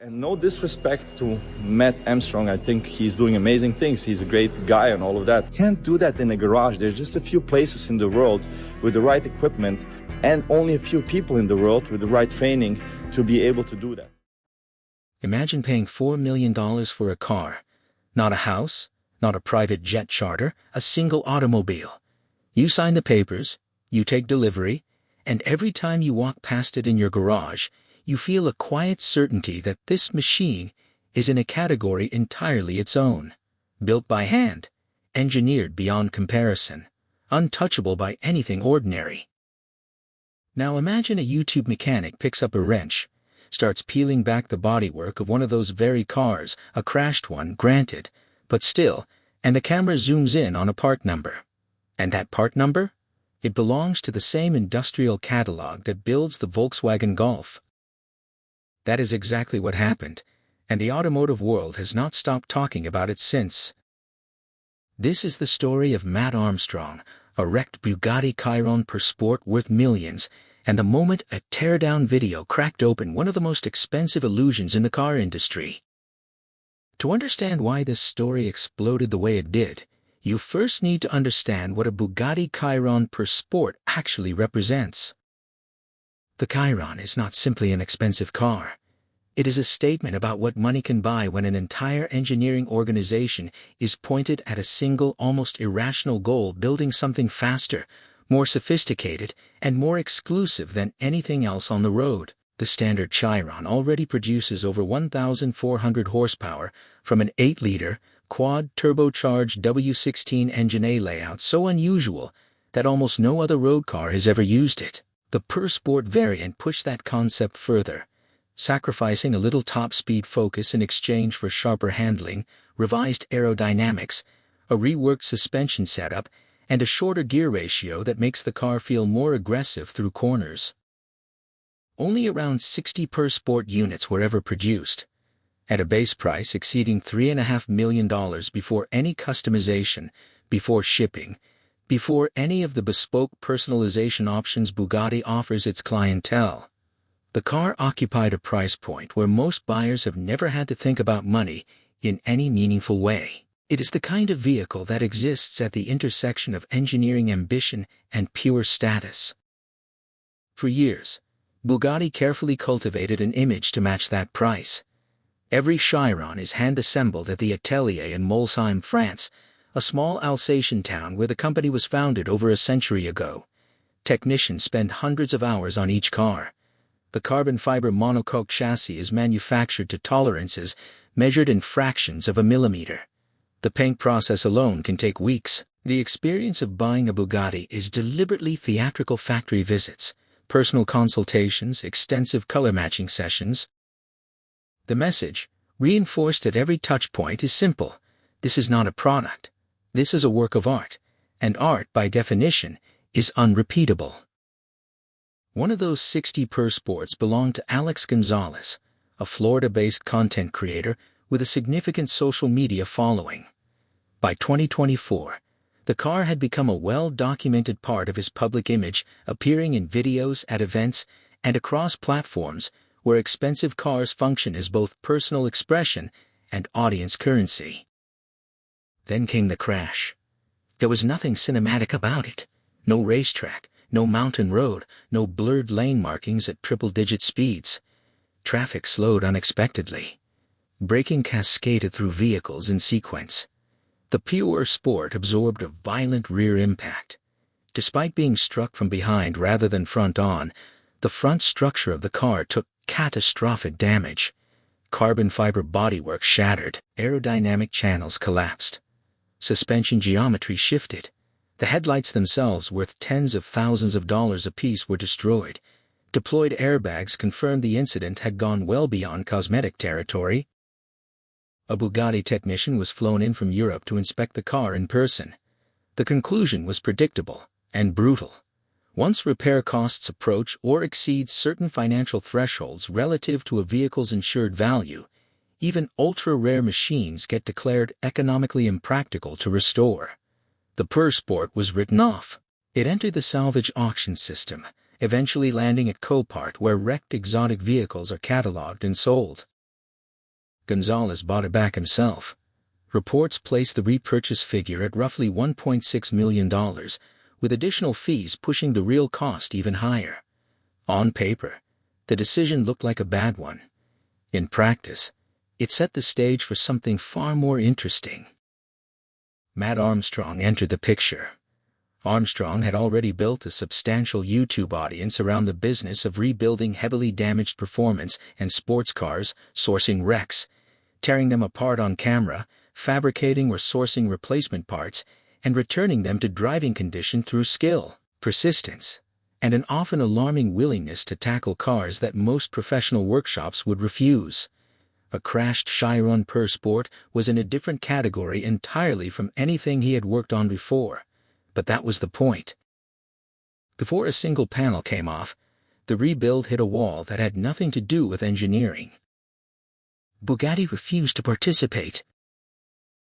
And no disrespect to Matt Armstrong, I think he's doing amazing things. He's a great guy and all of that. Can't do that in a garage. There's just a few places in the world with the right equipment and only a few people in the world with the right training to be able to do that. Imagine paying $4 million for a car. Not a house, not a private jet charter, a single automobile. You sign the papers, you take delivery, and every time you walk past it in your garage, you feel a quiet certainty that this machine is in a category entirely its own. Built by hand, engineered beyond comparison, untouchable by anything ordinary. Now imagine a YouTube mechanic picks up a wrench, starts peeling back the bodywork of one of those very cars, a crashed one, granted, but still, and the camera zooms in on a part number. And that part number? It belongs to the same industrial catalog that builds the Volkswagen Golf. That is exactly what happened, and the automotive world has not stopped talking about it since. This is the story of Matt Armstrong, a wrecked Bugatti Chiron per sport worth millions, and the moment a teardown video cracked open one of the most expensive illusions in the car industry. To understand why this story exploded the way it did, you first need to understand what a Bugatti Chiron per sport actually represents. The Chiron is not simply an expensive car. It is a statement about what money can buy when an entire engineering organization is pointed at a single, almost irrational goal: building something faster, more sophisticated, and more exclusive than anything else on the road. The standard Chiron already produces over 1,400 horsepower from an 8-liter, quad-turbocharged W16 engine, a layout so unusual that almost no other road car has ever used it. The per-sport variant pushed that concept further, sacrificing a little top-speed focus in exchange for sharper handling, revised aerodynamics, a reworked suspension setup, and a shorter gear ratio that makes the car feel more aggressive through corners. Only around 60 per-sport units were ever produced, at a base price exceeding $3.5 million before any customization, before shipping, before any of the bespoke personalization options Bugatti offers its clientele. The car occupied a price point where most buyers have never had to think about money in any meaningful way. It is the kind of vehicle that exists at the intersection of engineering ambition and pure status. For years, Bugatti carefully cultivated an image to match that price. Every Chiron is hand-assembled at the atelier in Molsheim, France, a small Alsatian town where the company was founded over a century ago. Technicians spend hundreds of hours on each car. The carbon fiber monocoque chassis is manufactured to tolerances measured in fractions of a millimeter. The paint process alone can take weeks. The experience of buying a Bugatti is deliberately theatrical: factory visits, personal consultations, extensive color matching sessions. The message, reinforced at every touch point, is simple. This is not a product. This is a work of art, and art, by definition, is unrepeatable. One of those 60 per sports belonged to Alex Gonzalez, a Florida-based content creator with a significant social media following. By 2024, the car had become a well-documented part of his public image, appearing in videos, at events, and across platforms where expensive cars function as both personal expression and audience currency. Then came the crash. There was nothing cinematic about it. No racetrack, no mountain road, no blurred lane markings at triple-digit speeds. Traffic slowed unexpectedly. Braking cascaded through vehicles in sequence. The pure sport absorbed a violent rear impact. Despite being struck from behind rather than front-on, the front structure of the car took catastrophic damage. Carbon fiber bodywork shattered. Aerodynamic channels collapsed. Suspension geometry shifted. The headlights themselves, worth tens of thousands of dollars apiece, were destroyed. Deployed airbags confirmed the incident had gone well beyond cosmetic territory. A Bugatti technician was flown in from Europe to inspect the car in person. The conclusion was predictable and brutal. Once repair costs approach or exceed certain financial thresholds relative to a vehicle's insured value, even ultra-rare machines get declared economically impractical to restore. The per sport was written off. It entered the salvage auction system, eventually landing at Copart, where wrecked exotic vehicles are cataloged and sold. Gonzalez bought it back himself. Reports place the repurchase figure at roughly $1.6 million, with additional fees pushing the real cost even higher. On paper, the decision looked like a bad one. In practice, it set the stage for something far more interesting. Matt Armstrong entered the picture. Armstrong had already built a substantial YouTube audience around the business of rebuilding heavily damaged performance and sports cars, sourcing wrecks, tearing them apart on camera, fabricating or sourcing replacement parts, and returning them to driving condition through skill, persistence, and an often alarming willingness to tackle cars that most professional workshops would refuse. A crashed Chiron Per Sport was in a different category entirely from anything he had worked on before, but that was the point. Before a single panel came off, the rebuild hit a wall that had nothing to do with engineering. Bugatti refused to participate.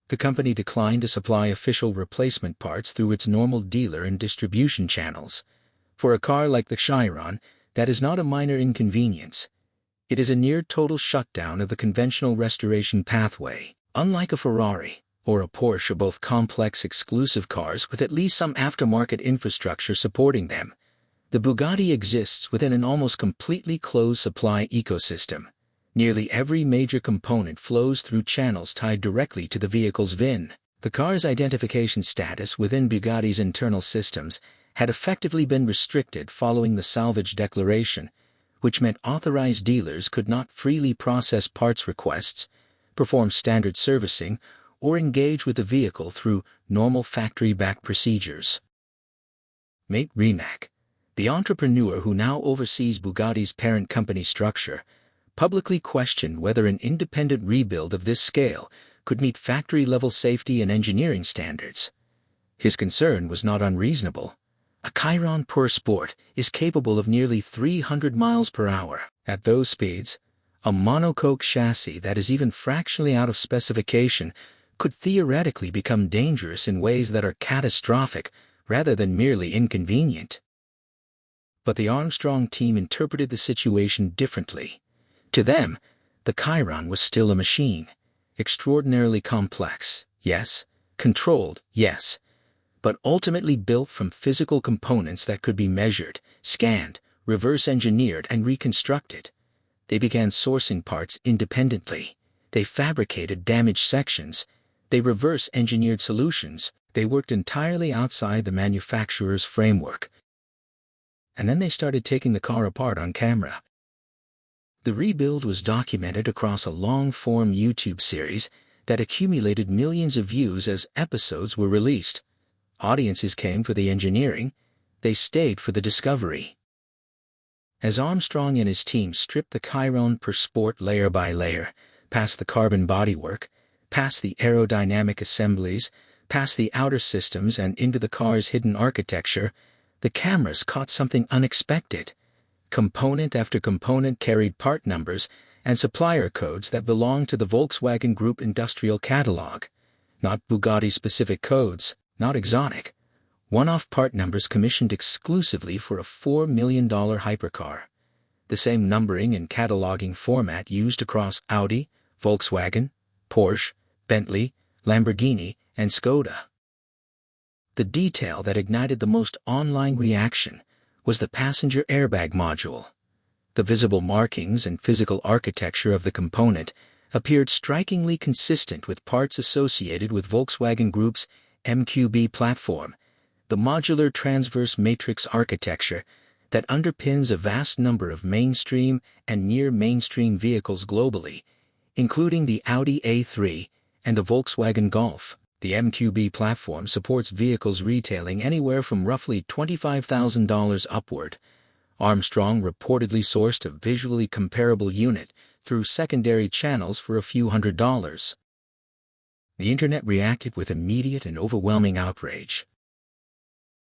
The company declined to supply official replacement parts through its normal dealer and distribution channels. For a car like the Chiron, that is not a minor inconvenience. It is a near-total shutdown of the conventional restoration pathway. Unlike a Ferrari or a Porsche, both complex exclusive cars with at least some aftermarket infrastructure supporting them, the Bugatti exists within an almost completely closed supply ecosystem. Nearly every major component flows through channels tied directly to the vehicle's VIN. The car's identification status within Bugatti's internal systems had effectively been restricted following the salvage declaration, which meant authorized dealers could not freely process parts requests, perform standard servicing, or engage with the vehicle through normal factory-backed procedures. Mate Rimac, the entrepreneur who now oversees Bugatti's parent company structure, publicly questioned whether an independent rebuild of this scale could meet factory-level safety and engineering standards. His concern was not unreasonable. A Chiron Per Sport is capable of nearly 300 miles per hour. At those speeds, a monocoque chassis that is even fractionally out of specification could theoretically become dangerous in ways that are catastrophic rather than merely inconvenient. But the Armstrong team interpreted the situation differently. To them, the Chiron was still a machine, extraordinarily complex, yes, controlled, yes, but ultimately built from physical components that could be measured, scanned, reverse-engineered, and reconstructed. They began sourcing parts independently. They fabricated damaged sections. They reverse-engineered solutions. They worked entirely outside the manufacturer's framework. And then they started taking the car apart on camera. The rebuild was documented across a long-form YouTube series that accumulated millions of views as episodes were released. Audiences came for the engineering. They stayed for the discovery. As Armstrong and his team stripped the Chiron Per Sport layer by layer, past the carbon bodywork, past the aerodynamic assemblies, past the outer systems and into the car's hidden architecture, the cameras caught something unexpected. Component after component carried part numbers and supplier codes that belonged to the Volkswagen Group industrial catalog. Not Bugatti-specific codes, not exotic. One-off part numbers commissioned exclusively for a $4 million hypercar. The same numbering and cataloging format used across Audi, Volkswagen, Porsche, Bentley, Lamborghini, and Skoda. The detail that ignited the most online reaction was the passenger airbag module. The visible markings and physical architecture of the component appeared strikingly consistent with parts associated with Volkswagen Group's MQB platform, the modular transverse matrix architecture that underpins a vast number of mainstream and near-mainstream vehicles globally, including the Audi A3 and the Volkswagen Golf. The MQB platform supports vehicles retailing anywhere from roughly $25,000 upward. Armstrong reportedly sourced a visually comparable unit through secondary channels for a few $100s. The internet reacted with immediate and overwhelming outrage.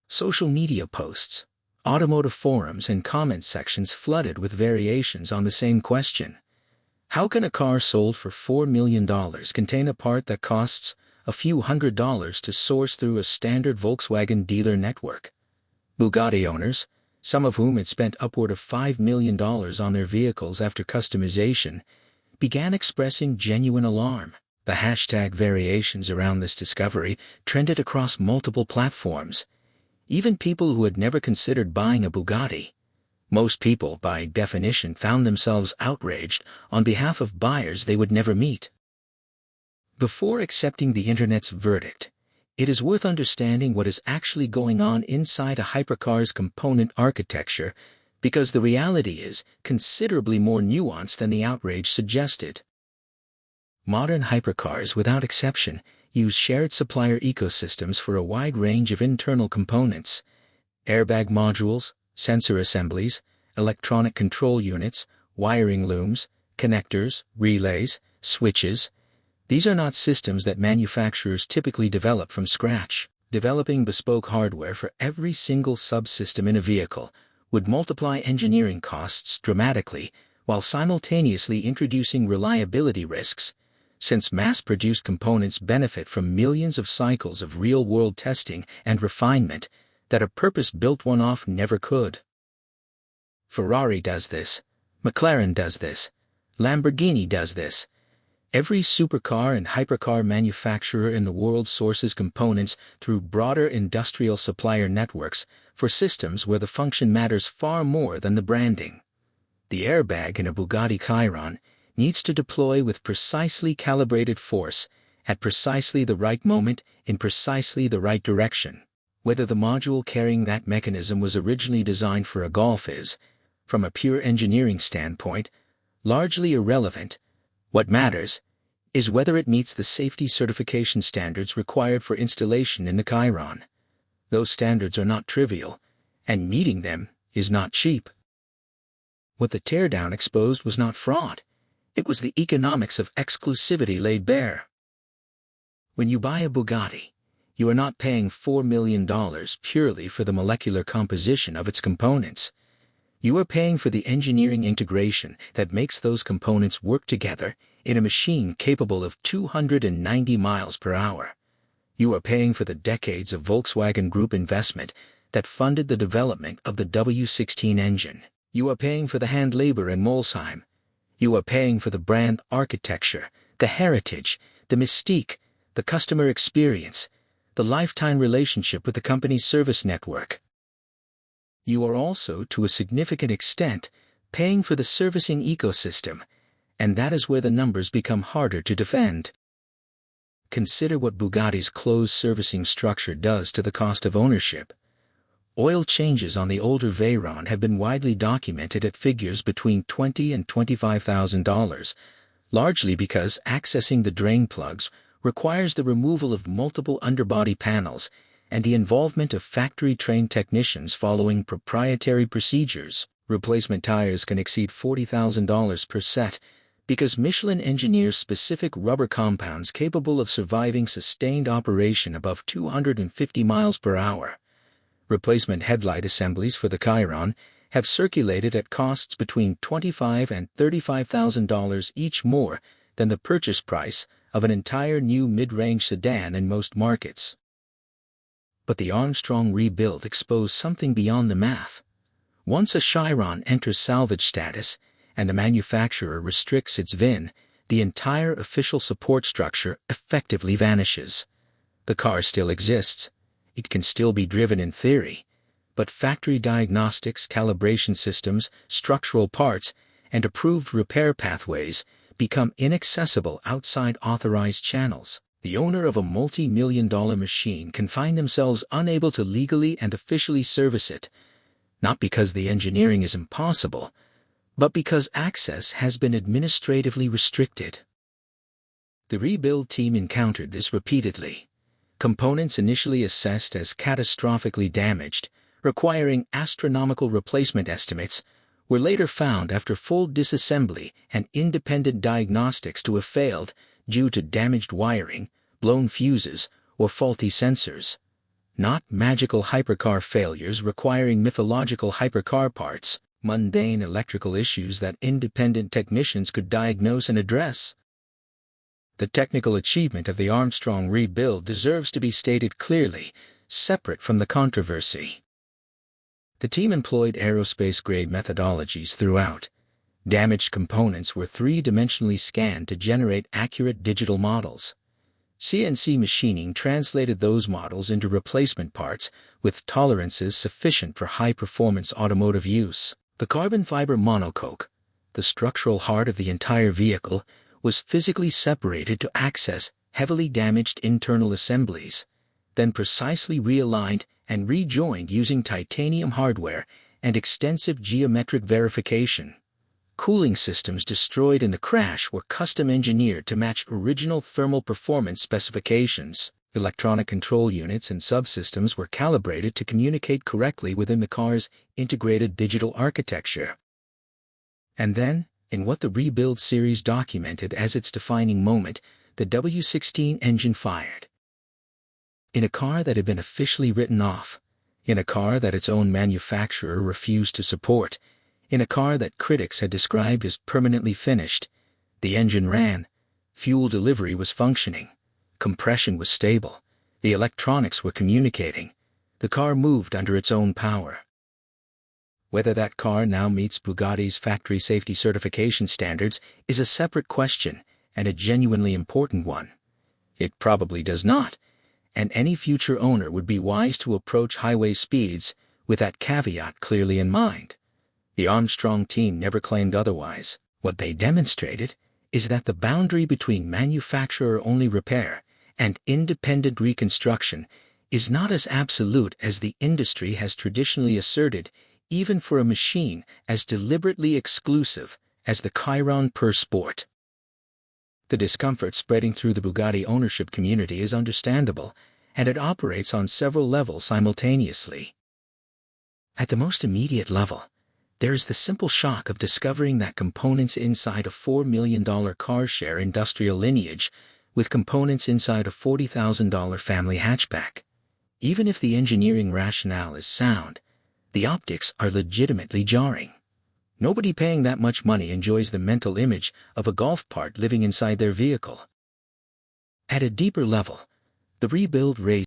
Social media posts, automotive forums, and comment sections flooded with variations on the same question. How can a car sold for $4 million contain a part that costs a few $100s to source through a standard Volkswagen dealer network? Bugatti owners, some of whom had spent upward of $5 million on their vehicles after customization, began expressing genuine alarm. The hashtag variations around this discovery trended across multiple platforms. Even people who had never considered buying a Bugatti. Most people, by definition, found themselves outraged on behalf of buyers they would never meet. Before accepting the internet's verdict, it is worth understanding what is actually going on inside a hypercar's component architecture, because the reality is considerably more nuanced than the outrage suggested. Modern hypercars, without exception, use shared supplier ecosystems for a wide range of internal components: airbag modules, sensor assemblies, electronic control units, wiring looms, connectors, relays, switches. These are not systems that manufacturers typically develop from scratch. Developing bespoke hardware for every single subsystem in a vehicle would multiply engineering costs dramatically while simultaneously introducing reliability risks, since mass-produced components benefit from millions of cycles of real-world testing and refinement that a purpose-built one-off never could. Ferrari does this. McLaren does this. Lamborghini does this. Every supercar and hypercar manufacturer in the world sources components through broader industrial supplier networks for systems where the function matters far more than the branding. The airbag in a Bugatti Chiron needs to deploy with precisely calibrated force at precisely the right moment in precisely the right direction. Whether the module carrying that mechanism was originally designed for a Golf is, from a pure engineering standpoint, largely irrelevant. What matters is whether it meets the safety certification standards required for installation in the Chiron. Those standards are not trivial, and meeting them is not cheap. What the teardown exposed was not fraud. It was the economics of exclusivity laid bare. When you buy a Bugatti, you are not paying $4 million purely for the molecular composition of its components. You are paying for the engineering integration that makes those components work together in a machine capable of 290 miles per hour. You are paying for the decades of Volkswagen Group investment that funded the development of the W16 engine. You are paying for the hand labor in Molsheim. You are paying for the brand architecture, the heritage, the mystique, the customer experience, the lifetime relationship with the company's service network. You are also, to a significant extent, paying for the servicing ecosystem, and that is where the numbers become harder to defend. Consider what Bugatti's closed servicing structure does to the cost of ownership. Oil changes on the older Veyron have been widely documented at figures between $20,000 and $25,000, largely because accessing the drain plugs requires the removal of multiple underbody panels and the involvement of factory-trained technicians following proprietary procedures. Replacement tires can exceed $40,000 per set because Michelin engineers specific rubber compounds capable of surviving sustained operation above 250 miles per hour. Replacement headlight assemblies for the Chiron have circulated at costs between $25,000 and $35,000 each, more than the purchase price of an entire new mid-range sedan in most markets. But the Armstrong rebuild exposed something beyond the math. Once a Chiron enters salvage status and the manufacturer restricts its VIN, the entire official support structure effectively vanishes. The car still exists. It can still be driven in theory, but factory diagnostics, calibration systems, structural parts, and approved repair pathways become inaccessible outside authorized channels. The owner of a multi-million-dollar machine can find themselves unable to legally and officially service it, not because the engineering is impossible, but because access has been administratively restricted. The rebuild team encountered this repeatedly. Components initially assessed as catastrophically damaged, requiring astronomical replacement estimates, were later found after full disassembly and independent diagnostics to have failed due to damaged wiring, blown fuses, or faulty sensors. Not magical hypercar failures requiring mythological hypercar parts, mundane electrical issues that independent technicians could diagnose and address. The technical achievement of the Armstrong rebuild deserves to be stated clearly, separate from the controversy. The team employed aerospace-grade methodologies throughout. Damaged components were three-dimensionally scanned to generate accurate digital models. CNC machining translated those models into replacement parts with tolerances sufficient for high-performance automotive use. The carbon fiber monocoque, the structural heart of the entire vehicle, was physically separated to access heavily damaged internal assemblies, then precisely realigned and rejoined using titanium hardware and extensive geometric verification. Cooling systems destroyed in the crash were custom engineered to match original thermal performance specifications. Electronic control units and subsystems were calibrated to communicate correctly within the car's integrated digital architecture. And then, in what the rebuild series documented as its defining moment, the W16 engine fired. In a car that had been officially written off, in a car that its own manufacturer refused to support, in a car that critics had described as permanently finished, the engine ran, fuel delivery was functioning, compression was stable, the electronics were communicating, the car moved under its own power. Whether that car now meets Bugatti's factory safety certification standards is a separate question, and a genuinely important one. It probably does not, and any future owner would be wise to approach highway speeds with that caveat clearly in mind. The Armstrong team never claimed otherwise. What they demonstrated is that the boundary between manufacturer-only repair and independent reconstruction is not as absolute as the industry has traditionally asserted, even for a machine as deliberately exclusive as the Chiron Per Sport. The discomfort spreading through the Bugatti ownership community is understandable, and it operates on several levels simultaneously. At the most immediate level, there is the simple shock of discovering that components inside a $4 million car share industrial lineage with components inside a $40,000 family hatchback. Even if the engineering rationale is sound, the optics are legitimately jarring. Nobody paying that much money enjoys the mental image of a golf cart living inside their vehicle. At a deeper level, the rebuild raised